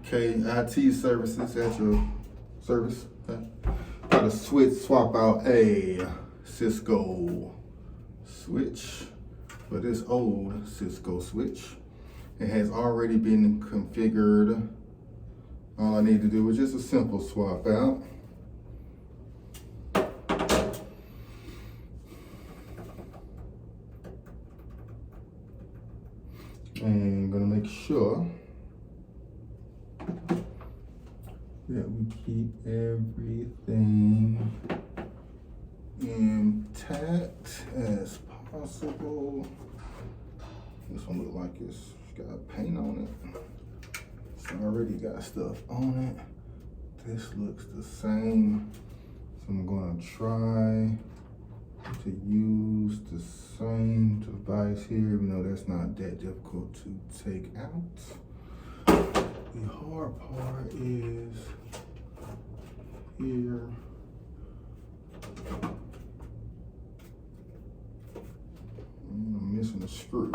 Okay, IT services at your service. Okay. Gotta swap out a Cisco switch for this old Cisco switch. It has already been configured. All I need to do is just a simple swap out. And I'm gonna make sure that we keep everything intact as possible. This one looks like it's got paint on it. It's already got stuff on it. This looks the same. So I'm gonna try to use the same device here, even though that's not that difficult to take out. The hard part is here. I'm missing a screw.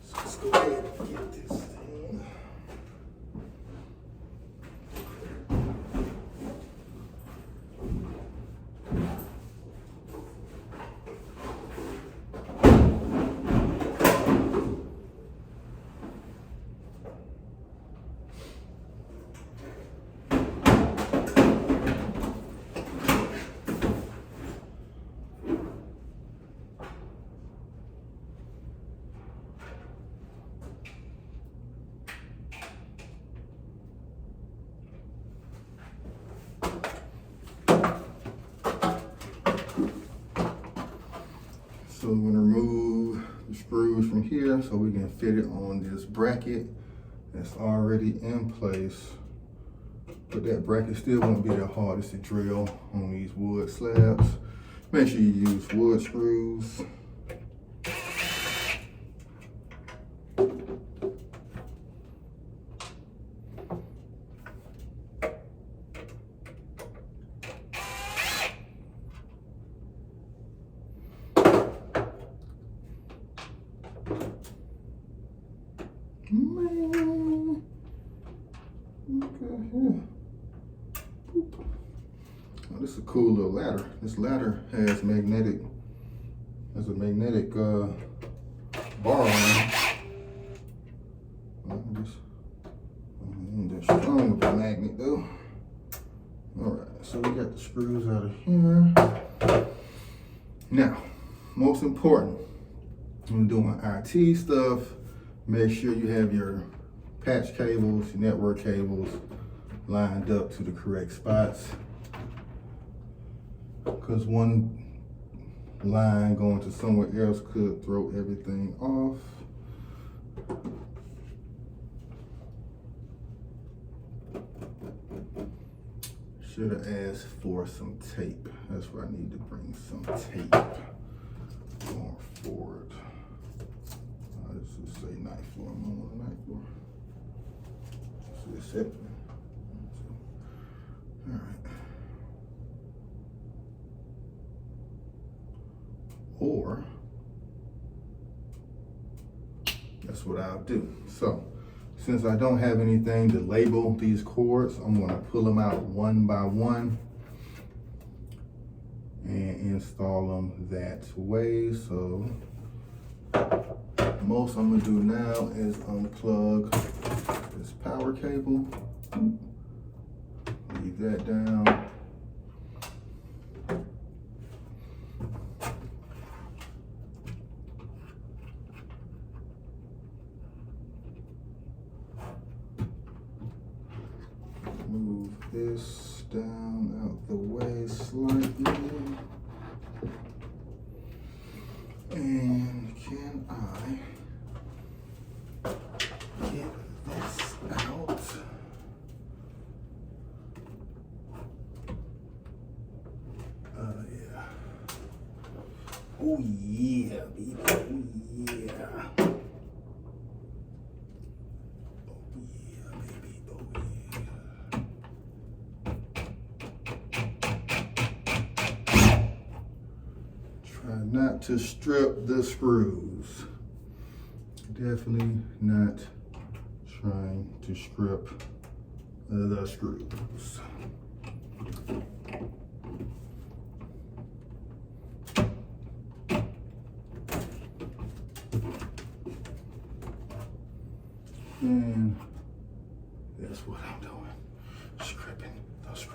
So let's go ahead and get this thing. So we're gonna remove the screws from here so we can fit it on this bracket that's already in place. But that bracket still won't be that hard to drill on these wood slabs. Make sure you use wood screws. Man. Okay, yeah. Oh, this is a cool little ladder. This ladder has a magnetic bar on it. Ain't that strong of a magnet though. Alright, so we got the screws out of here. Now, most important, when doing IT stuff, make sure you have your patch cables, your network cables lined up to the correct spots. Because one line going to somewhere else could throw everything off. Should have asked for some tape. That's where I need to bring some tape going forward. This is say night floor. I'm on the night floor. So it's it. All right. Or that's what I'll do. So since I don't have anything to label these cords, I'm going to pull them out one by one and install them that way. So most I'm gonna do now is unplug this power cable, leave that down. Move this down out the way slightly. And can I get this out? Yeah. Oh yeah, baby. Oh yeah. Oh yeah, baby. Oh yeah. Try not to strip the screws. Definitely not trying to strip the screws. And that's what I'm doing, stripping the screw.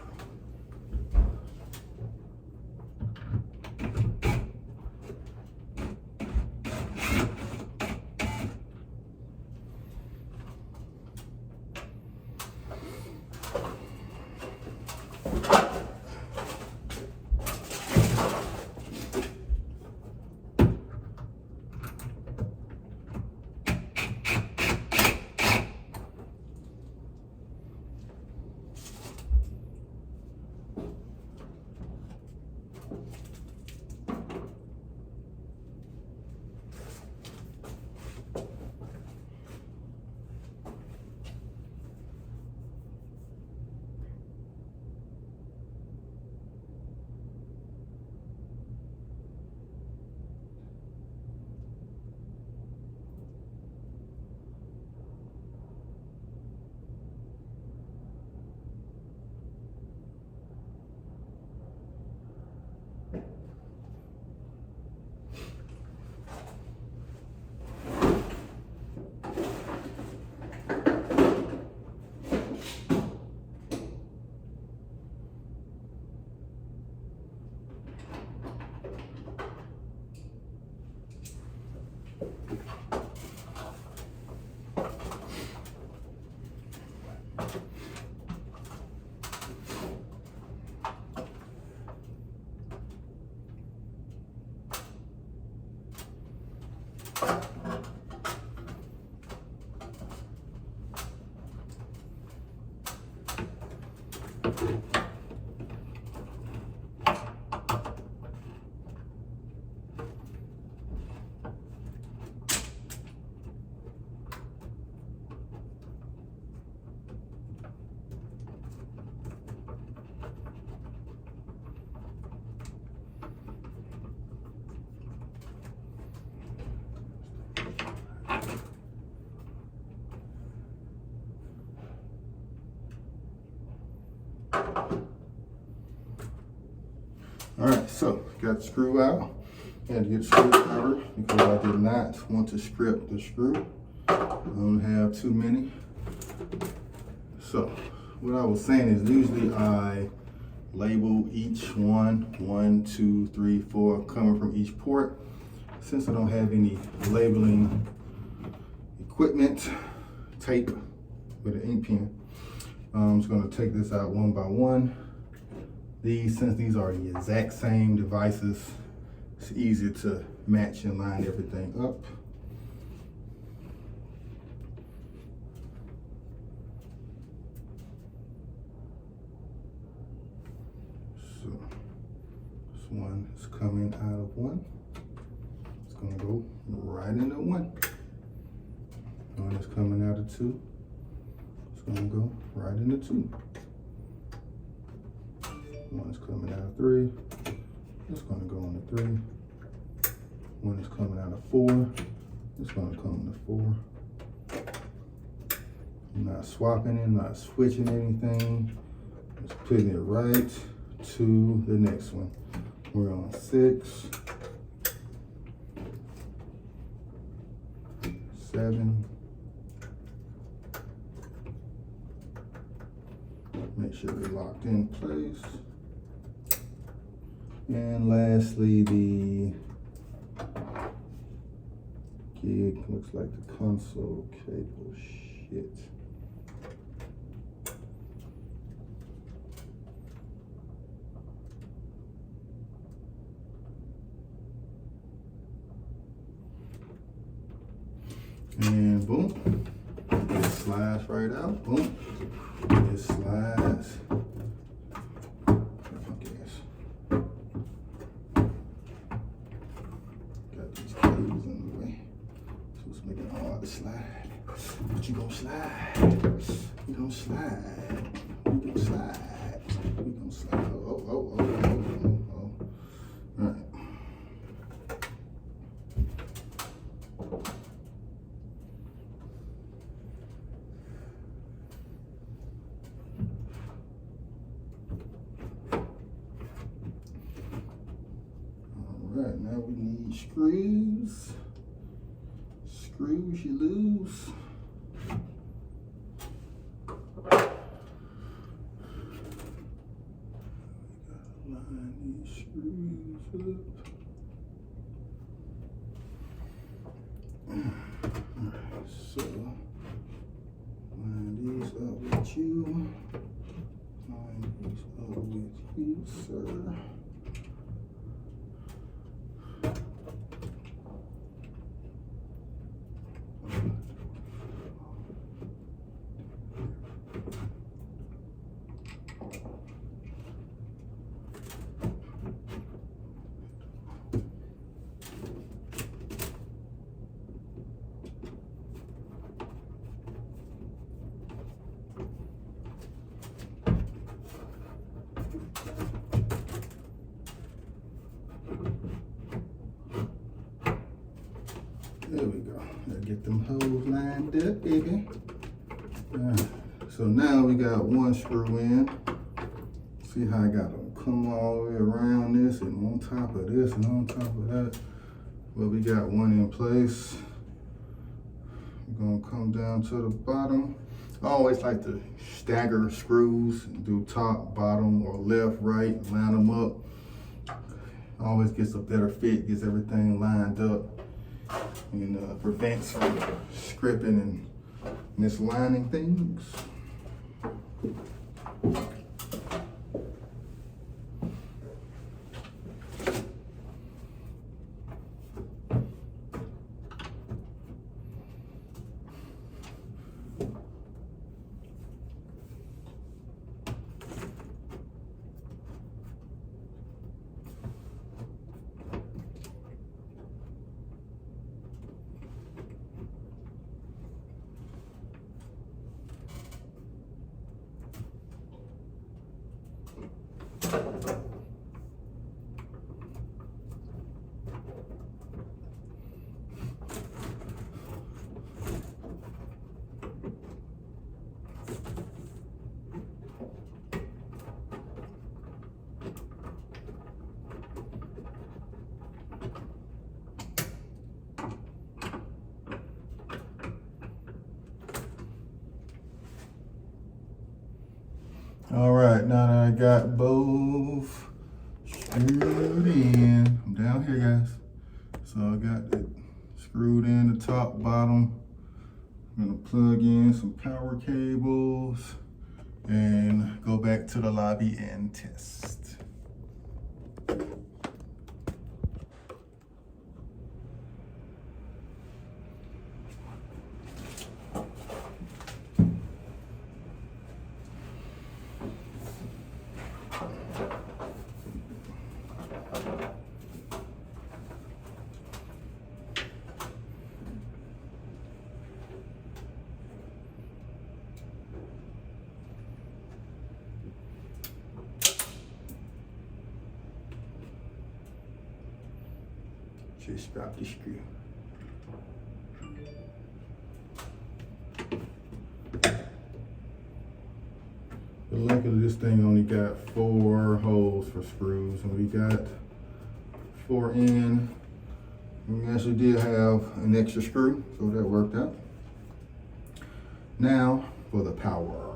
All right, so got the screw out. Had to get the screwdriver because I did not want to strip the screw. I don't have too many. So what I was saying is usually I label each one, 1, 2, 3, 4, coming from each port. Since I don't have any labeling equipment, tape with an ink pen, I'm just gonna take this out one by one. Since these are the exact same devices, it's easier to match and line everything up. So this one is coming out of one. It's gonna go right into one. One is coming out of two. It's gonna go right into two. One is coming out of three. It's gonna go into three. One is coming out of four. It's gonna come into four. I'm not swapping it, not switching anything. Just putting it right to the next one. We're on 6, 7. Make sure they're locked in place. And lastly, the gig looks like the console cable. Shit. And boom, it slides right out. Boom, it slides. Got these cables in the way, so it's making it hard to slide. But you gonna slide. You gonna slide. We gonna slide. We gonna slide. Oh. All right. screws. Screws you lose. Line these screws up. Alright, so line these up with you. Line these up with you, sir. There we go. Gotta get them holes lined up, baby. Alright, so now we got one screw in. See how I got them come all the way around this and on top of this and on top of that. Well, we got one in place. We're gonna come down to the bottom. I always like to stagger screws, do top, bottom, or left, right, line them up. Always gets a better fit, gets everything lined up, and prevents from scripting and mislining things. All right, now that I got both screwed in, I'm down here, guys. So I got it screwed in, the top, bottom. I'm gonna plug in some power cables and go back to the lobby and test. Just drop the screw. The length of this thing only got 4 holes for screws, and we got 4 in. We actually did have an extra screw, so that worked out. Now for the power.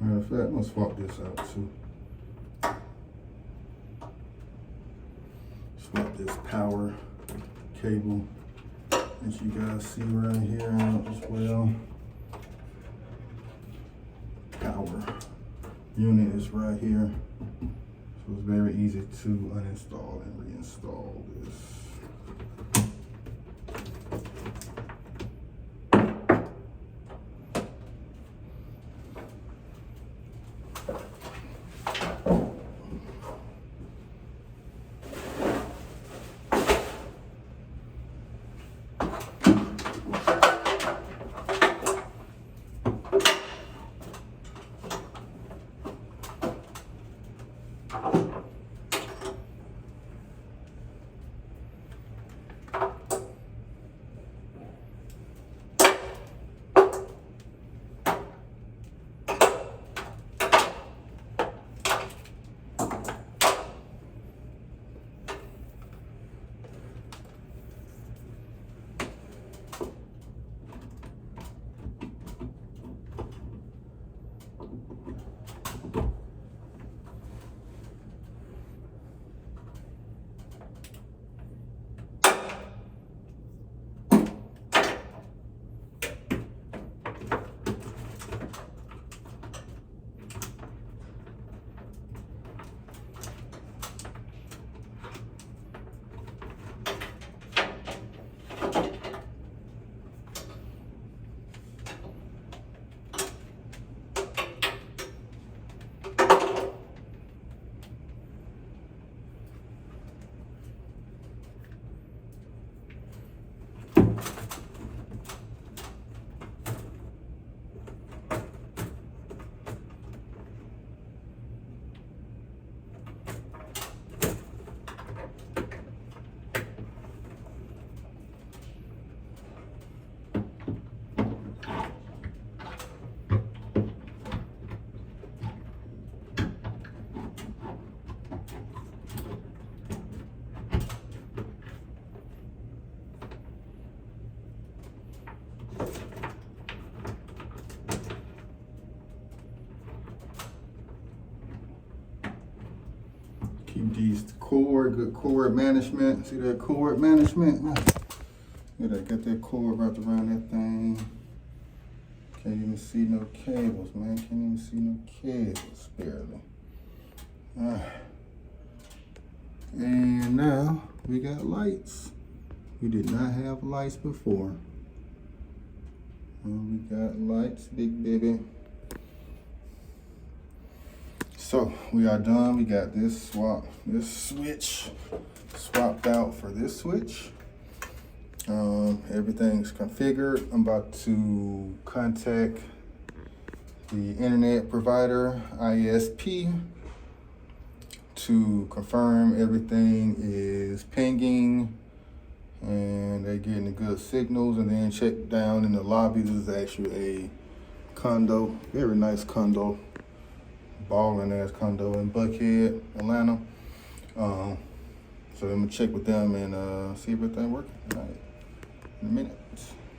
Matter of fact, I'm gonna swap this out too. Swap this power cable, as you guys see right here out as well. Power unit is right here, so it's very easy to uninstall and reinstall this. These cord, good cord management. See that cord management? Yeah, they got that cord wrapped around that thing. Can't even see no cables, man. Can't even see no cables, barely. And now we got lights. We did not have lights before. And we got lights, big baby. So we are done. We got this switch swapped out for this switch. Everything's configured. I'm about to contact the internet provider, ISP, to confirm everything is pinging and they're getting the good signals, and then check down in the lobby. This is actually a condo, very nice condo, ballin' ass condo in Buckhead, Atlanta. So I'm gonna check with them and see if everything working. All right, in a minute.